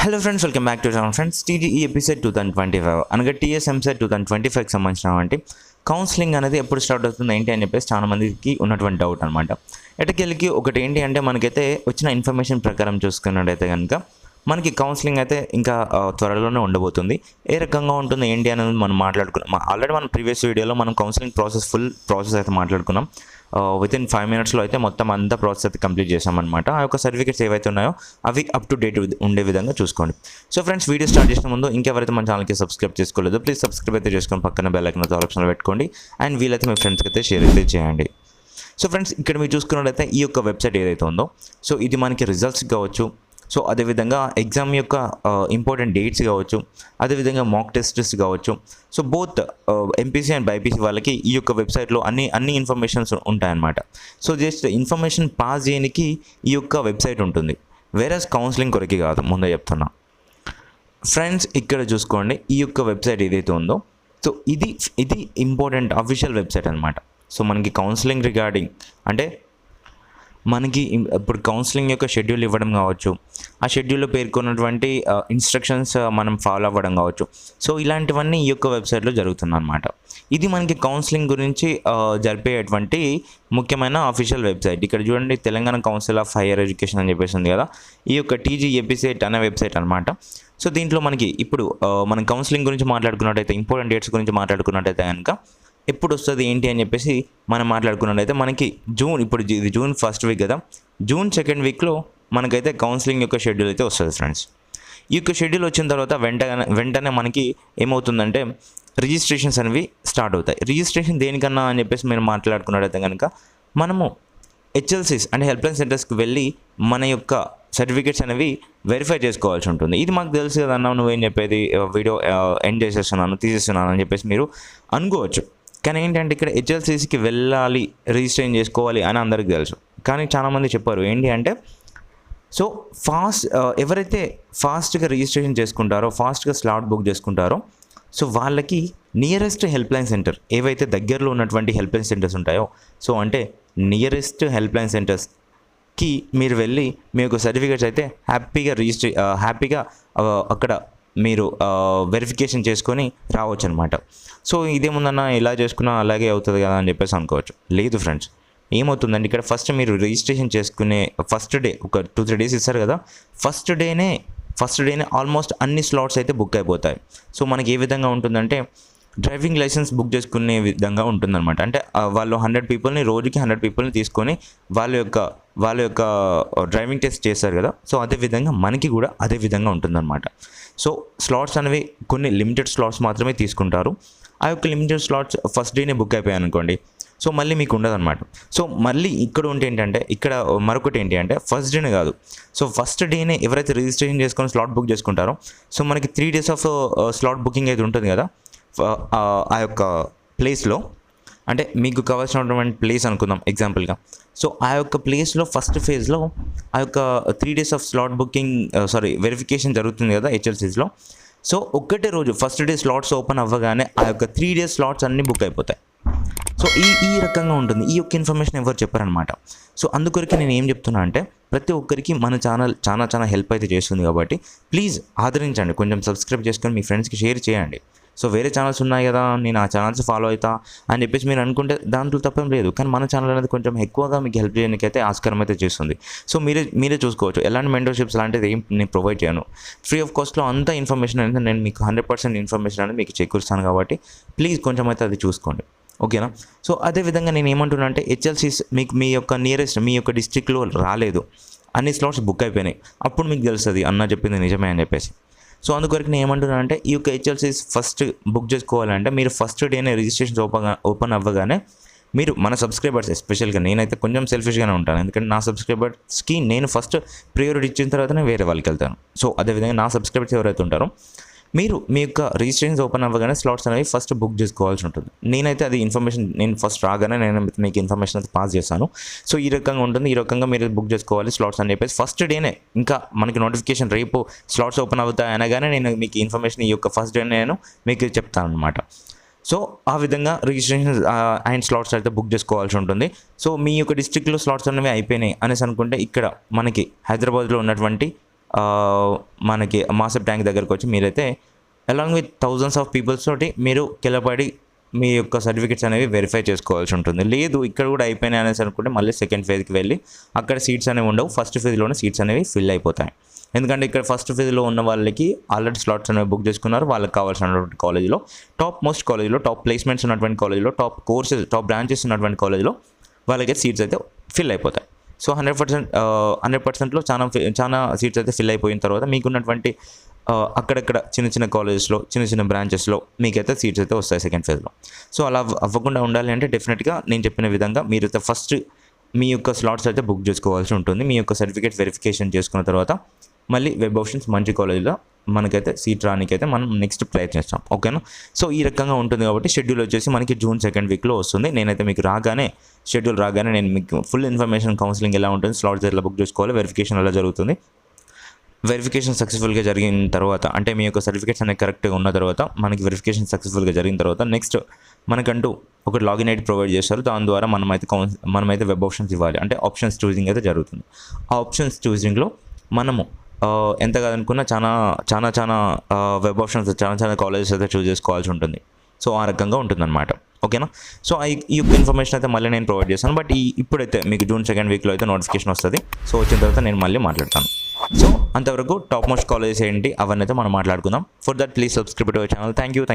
Hello friends, welcome back to channel. Friends, TGE episode 2025 అనగా TS EAMCET 2025కి సంబంధించినటువంటి counselling అనేది ఎప్పుడు స్టార్ట్ అవుతుంది ఏంటి అని చెప్పేసి చాలా మందికి ఉన్నటువంటి డౌట్ అనమాట. ఎటకెళ్ళకి ఒకటి ఏంటి అంటే మనకైతే వచ్చిన ఇన్ఫర్మేషన్ ప్రకారం చూసుకున్నట్టయితే కనుక మనకి కౌన్సిలింగ్ అయితే ఇంకా త్వరలోనే ఉండబోతుంది. ఏ రకంగా ఉంటుంది ఏంటి అనేది మనం మాట్లాడుకున్నాం. ఆల్రెడీ మన ప్రీవియస్ వీడియోలో మనం కౌన్సిలింగ్ ఫుల్ ప్రాసెస్ అయితే మాట్లాడుకున్నాం. వితిన్ 5 minutesలో అయితే మొత్తం అంతా ప్రాసెస్ అయితే కంప్లీట్ చేసామన్నమాట. ఆ యొక్క సర్టిఫికేట్స్ ఏవైతే ఉన్నాయో అవి అప్ టు డేట్ ఉండే విధంగా చూసుకోండి. సో ఫ్రెండ్స్, వీడియో స్టార్ట్ చేసిన ముందు ఇంకెవరైతే మన ఛానల్కి సబ్స్క్రైబ్ చేసుకోలేదు ప్లీజ్ సబ్స్క్రైబ్ అయితే చేసుకొని పక్కన బెల్ ఐకాన్ ఆప్షన్లో పెట్టుకోండి. అండ్ వీలైతే మీ ఫ్రెండ్స్కి అయితే షేర్ అయితే చేయండి. సో ఫ్రెండ్స్, ఇక్కడ మీరు చూసుకున్నట్లయితే ఈ యొక్క వెబ్సైట్ ఏదైతే ఉందో సో ఇది మనకి రిజల్ట్స్ కావచ్చు, సో అదేవిధంగా ఎగ్జామ్ యొక్క ఇంపార్టెంట్ డేట్స్ కావచ్చు, అదేవిధంగా మాక్ టెస్ట్స్ కావచ్చు. So both MPC and BiPC వాళ్ళకి ఈ యొక్క వెబ్సైట్లో అన్ని ఇన్ఫర్మేషన్స్ ఉంటాయన్నమాట. సో జస్ట్ ఇన్ఫర్మేషన్ పాస్ చేయడానికి ఈ యొక్క వెబ్సైట్ ఉంటుంది, వేరేస్ కౌన్సిలింగ్ కొరకి కాదు, ముందే చెప్తున్నా. ఫ్రెండ్స్, ఇక్కడ చూసుకోండి ఈ యొక్క వెబ్సైట్ ఏదైతే ఉందో సో ఇది ఇంపార్టెంట్ అఫీషియల్ వెబ్సైట్ అనమాట. సో మనకి కౌన్సిలింగ్ రిగార్డింగ్ అంటే మనకి ఇప్పుడు కౌన్సిలింగ్ యొక్క షెడ్యూల్ ఇవ్వడం కావచ్చు, ఆ షెడ్యూల్లో పేర్కొన్నటువంటి ఇన్స్ట్రక్షన్స్ మనం ఫాలో అవ్వడం కావచ్చు. సో ఇలాంటివన్నీ ఈ యొక్క వెబ్సైట్లో జరుగుతుంది అనమాట. ఇది మనకి కౌన్సిలింగ్ గురించి జరిపేటువంటి ముఖ్యమైన అఫీషియల్ వెబ్సైట్. ఇక్కడ చూడండి, Telangana council of higher education అని చెప్పేసి ఉంది కదా, ఈ యొక్క టీజీఏపీసెట్ అనే వెబ్సైట్ అనమాట. సో దీంట్లో మనకి ఇప్పుడు మనం కౌన్సిలింగ్ గురించి మాట్లాడుకున్నట్టయితే, ఇంపార్టెంట్ డేట్స్ గురించి మాట్లాడుకున్నట్టయితే కనుక ఎప్పుడు వస్తుంది ఏంటి అని చెప్పేసి మనం మాట్లాడుకున్నట్టయితే మనకి ఇప్పుడు ఇది జూన్ 1st వీక్ కదా, జూన్ 2nd వీక్లో మనకైతే కౌన్సిలింగ్ యొక్క షెడ్యూల్ అయితే వస్తుంది ఫ్రెండ్స్. ఈ యొక్క షెడ్యూల్ వచ్చిన తర్వాత వెంటనే మనకి ఏమవుతుందంటే రిజిస్ట్రేషన్స్ అనేవి స్టార్ట్ అవుతాయి. రిజిస్ట్రేషన్ దేనికన్నా అని చెప్పేసి మీరు మాట్లాడుకున్నట్టయితే కనుక మనము హెచ్ఎల్సీస్ అంటే హెల్ప్ లైన్ సెంటర్స్కి వెళ్ళి మన యొక్క సర్టిఫికేట్స్ అనేవి వెరిఫై చేసుకోవాల్సి ఉంటుంది. ఇది మాకు తెలుసు కదా అన్న, నువ్వేం చెప్పేది వీడియో ఎండ్ తీసేస్తున్నాను అని చెప్పేసి మీరు అనుకోవచ్చు. కానీ ఏంటంటే ఇక్కడ హెచ్ఎల్సీసీకి వెళ్ళాలి, రిజిస్ట్రేషన్ చేసుకోవాలి అని అందరికీ తెలుసు. కానీ చాలామంది చెప్పారు ఏంటి అంటే సో ఎవరైతే ఫాస్ట్గా రిజిస్ట్రేషన్ చేసుకుంటారో, ఫాస్ట్గా స్లాట్ బుక్ చేసుకుంటారో సో వాళ్ళకి నియరెస్ట్ హెల్ప్ లైన్ సెంటర్, ఏవైతే దగ్గరలో ఉన్నటువంటి హెల్ప్ లైన్ సెంటర్స్ ఉంటాయో సో అంటే నియరెస్ట్ హెల్ప్ లైన్ సెంటర్స్కి మీరు వెళ్ళి మీ యొక్క సర్టిఫికేట్స్ అయితే హ్యాపీగా అక్కడ మీరు వెరిఫికేషన్ చేసుకొని రావచ్చు అనమాట. సో ఇదేముందన్నా ఇలా చేసుకున్నా అలాగే అవుతుంది కదా అని చెప్పేసి అనుకోవచ్చు. లేదు ఫ్రెండ్స్, ఏమవుతుందండి ఇక్కడ ఫస్ట్ మీరు రిజిస్ట్రేషన్ చేసుకునే ఫస్ట్ డే ఒక 2-3 days ఇస్తారు కదా, ఫస్ట్ డేనే ఆల్మోస్ట్ అన్ని స్లాట్స్ అయితే బుక్ అయిపోతాయి. సో మనకి ఏ విధంగా ఉంటుందంటే డ్రైవింగ్ లైసెన్స్ బుక్ చేసుకునే విధంగా ఉంటుందన్నమాట. అంటే వాళ్ళు 100 పీపుల్ని రోజుకి 100 పీపుల్ని తీసుకొని వాళ్ళ యొక్క డ్రైవింగ్ టెస్ట్ చేస్తారు కదా, సో అదేవిధంగా మనకి కూడా అదే విధంగా ఉంటుందన్నమాట. సో స్లాట్స్ అనేవి కొన్ని లిమిటెడ్ స్లాట్స్ మాత్రమే తీసుకుంటారు. ఆ యొక్క లిమిటెడ్ స్లాట్స్ ఫస్ట్ డేనే బుక్ అయిపోయాయి అనుకోండి, సో మళ్ళీ మీకు ఉండదు అనమాట. సో మళ్ళీ ఇక్కడ మరొకటి ఏంటి అంటే ఫస్ట్ డేనే కాదు, సో ఫస్ట్ డేనే ఎవరైతే రిజిస్ట్రేషన్ చేసుకొని స్లాట్ బుక్ చేసుకుంటారో సో మనకి 3 days ఆఫ్ స్లాట్ బుకింగ్ అయితే ఉంటుంది కదా ఆ యొక్క ప్లేస్లో. అంటే మీకు కావాల్సినటువంటి ప్లేస్ అనుకుందాం ఎగ్జాంపుల్గా. సో ఆ యొక్క ప్లేస్లో ఫస్ట్ ఫేజ్లో ఆ యొక్క 3 days of slot booking verification జరుగుతుంది కదా హెచ్ఎల్సీస్లో. సో ఒక్కటే రోజు ఫస్ట్ డే స్లాట్స్ ఓపెన్ అవ్వగానే ఆ యొక్క 3 days స్లాట్స్ అన్నీ బుక్ అయిపోతాయి. సో ఈ రకంగా ఉంటుంది. ఈ యొక్క ఇన్ఫర్మేషన్ ఎవరు చెప్పారనమాట. సో అందుకొరికి నేను ఏం చెప్తున్నా అంటే ప్రతి ఒక్కరికి మన ఛానల్ చాలా హెల్ప్ అయితే చేస్తుంది కాబట్టి ప్లీజ్ ఆదరించండి, కొంచెం సబ్స్క్రైబ్ చేసుకొని మీ ఫ్రెండ్స్కి షేర్ చేయండి. సో వేరే ఛానల్స్ ఉన్నాయి కదా, నేను ఆ ఛానల్స్ ఫాలో అవుతా అని చెప్పేసి మీరు అనుకుంటే దాంట్లో తప్పేం లేదు. కానీ మన ఛానల్ అనేది కొంచెం ఎక్కువగా మీకు హెల్ప్ చేయడానికి అయితే ఆస్కారం అయితే చేస్తుంది. సో మీరే చూసుకోవచ్చు. ఎలాంటి మెంటర్షిప్స్ లాంటిది ఏం నేను ప్రొవైడ్ చేయను, ఫ్రీ ఆఫ్ కాస్ట్లో అంత ఇన్ఫర్మేషన్ అనేది నేను మీకు 100% ఇన్ఫర్మేషన్ అనేది మీకు చేకూరుస్తాను. కాబట్టి ప్లీజ్ కొంచెం అయితే అది చూసుకోండి, ఓకేనా. సో అదేవిధంగా నేను ఏమంటున్నా అంటే హెచ్ఎల్సీస్ మీకు మీ యొక్క నియరెస్ట్ మీ యొక్క డిస్ట్రిక్ట్లో రాలేదు, అన్ని స్లాట్స్ బుక్ అయిపోయినాయి, అప్పుడు మీకు తెలుస్తుంది అన్న చెప్పింది నిజమే అని చెప్పేసి. సో అందుకొరకు నేను ఏమంటున్నా అంటే ఈ యొక్క హెచ్ఎల్సీస్ ఫస్ట్ బుక్ చేసుకోవాలంటే మీరు ఫస్ట్ డేనే రిజిస్ట్రేషన్ ఓపెన్ అవ్వగానే మీరు మన సబ్స్క్రైబర్స్, ఎస్పెషల్గా నేనైతే కొంచెం సెల్ఫిష్గానే ఉంటాను, ఎందుకంటే నా సబ్స్క్రైబర్స్కి నేను ఫస్ట్ ప్రియారిటీ ఇచ్చిన తర్వాతనే వేరే వాళ్ళకి వెళ్తాను. సో అదేవిధంగా నా సబ్స్క్రైబర్స్ ఎవరైతే ఉంటారో మీరు మీ యొక్క రిజిస్ట్రేషన్స్ ఓపెన్ అవ్వగానే స్లాట్స్ అనేవి ఫస్ట్ బుక్ చేసుకోవాల్సి ఉంటుంది. నేనైతే అది ఇన్ఫర్మేషన్ నేను ఫస్ట్ రాగానే నేను మీకు ఇన్ఫర్మేషన్ అయితే పాస్ చేస్తాను. సో ఈ రకంగా ఉంటుంది, ఈ రకంగా మీరు బుక్ చేసుకోవాలి స్లాట్స్ అని చెప్పేసి ఫస్ట్ డేనే. ఇంకా మనకి నోటిఫికేషన్ రేపు స్లాట్స్ ఓపెన్ అవుతాయి అనగానే నేను మీకు ఇన్ఫర్మేషన్ ఈ యొక్క ఫస్ట్ డే నేను మీకు చెప్తాను అనమాట. సో ఆ విధంగా రిజిస్ట్రేషన్ అండ్ స్లాట్స్ అయితే బుక్ చేసుకోవాల్సి ఉంటుంది. సో మీ యొక్క డిస్ట్రిక్ట్లో స్లాట్స్ అనేవి అయిపోయినాయి అనేసి అనుకుంటే ఇక్కడ మనకి హైదరాబాద్లో ఉన్నటువంటి మనకి మాసప్ ట్యాంక్ దగ్గరకు వచ్చి మీరైతే along with thousands of peoples తోటి మీరు కిలపడి మీ యొక్క సర్టిఫికేట్స్ అనేవి వెరిఫై చేసుకోవాల్సి ఉంటుంది. లేదు ఇక్కడ కూడా అయిపోయినాయి అనేసి అనుకుంటే మళ్ళీ సెకండ్ ఫేజ్కి వెళ్ళి అక్కడ సీట్స్ అనేవి ఉండవు, ఫస్ట్ ఫేజ్లోనే సీట్స్ అనేవి ఫిల్ అయిపోతాయి. ఎందుకంటే ఇక్కడ ఫస్ట్ ఫేజ్లో ఉన్న వాళ్ళకి ఆల్రెడీ స్లాట్స్ అనేవి బుక్ చేసుకున్నారు. వాళ్ళకి కావాల్సినటువంటి కాలేజ్లో, టాప్ మోస్ట్ కాలేజ్లో, టాప్ ప్లేస్మెంట్స్ ఉన్నటువంటి కాలేజ్లో, టాప్ కోర్సెస్, టాప్ బ్రాంచెస్ ఉన్నటువంటి కాలేజ్లో వాళ్ళకి సీట్స్ అయితే ఫిల్ అయిపోతాయి. సో 100%లో చాలా సీట్స్ అయితే ఫిల్ అయిపోయిన తర్వాత మీకున్నటువంటి అక్కడక్కడ చిన్న కాలేజెస్లో, చిన్న బ్రాంచెస్లో మీకైతే సీట్స్ అయితే వస్తాయి సెకండ్ ఫేజ్లో. సో అలా అవ్వకుండా ఉండాలి అంటే డెఫినెట్గా నేను చెప్పిన విధంగా మీరైతే ఫస్ట్ మీ యొక్క స్లాట్స్ అయితే బుక్ చేసుకోవాల్సి ఉంటుంది. మీ యొక్క సర్టిఫికేట్ వెరిఫికేషన్ చేసుకున్న తర్వాత మళ్ళీ వెబ్ ఆప్షన్స్ మంచి కాలేజ్లో మనకైతే సీట్ రానికైతే మనం నెక్స్ట్ ప్రయత్నిస్తాం. ఓకేనా? సో ఈ రకంగా ఉంటుంది కాబట్టి షెడ్యూల్ వచ్చేసి మనకి జూన్ 2nd వీక్లో వస్తుంది. నేనైతే మీకు షెడ్యూల్ రాగానే నేను మీకు ఫుల్ ఇన్ఫర్మేషన్, కౌన్సిలింగ్ ఎలా ఉంటుంది, స్లాట్స్ ఎలా బుక్ చేసుకోవాలి, వెరిఫికేషన్ ఎలా జరుగుతుంది, వెరిఫికేషన్ సక్సెస్ఫుల్గా జరిగిన తర్వాత అంటే మీ యొక్క సర్టిఫికేట్స్ అనేవి కరెక్ట్గా ఉన్న తర్వాత మనకి వెరిఫికేషన్ సక్సెస్ఫుల్గా జరిగిన తర్వాత నెక్స్ట్ మనకంటూ ఒక లాగిన్ ఐడి ప్రొవైడ్ చేస్తారు. దాని ద్వారా మనమైతే వెబ్ ఆప్షన్స్ ఇవ్వాలి. అంటే ఆప్షన్స్ చూసింగ్ అయితే జరుగుతుంది. ఆ ఆప్షన్స్ చూసింగ్లో మనము ఎంత కాదనుకున్నా చాలా వెబ్ ఆప్షన్స్, చాలా కాలేజెస్ అయితే చూస్ చేసుకోవాల్సి ఉంటుంది. సో ఆ రకంగా ఉంటుందన్నమాట. ఓకేనా? సో ఈ యొక్క ఇన్ఫర్మేషన్ అయితే మళ్ళీ నేను ప్రొవైడ్ చేస్తాను. బట్ ఇప్పుడైతే మీకు జూన్ 2nd వీక్లో అయితే నోటిఫికేషన్ వస్తుంది. సో వచ్చిన తర్వాత నేను మళ్ళీ మాట్లాడతాను. సో అంతవరకు టాప్ మోస్ట్ కాలేజెస్ ఏంటి అవన్నీ అయితే మనం మాట్లాడుకుందాం. For that please subscribe to our channel. Thank you.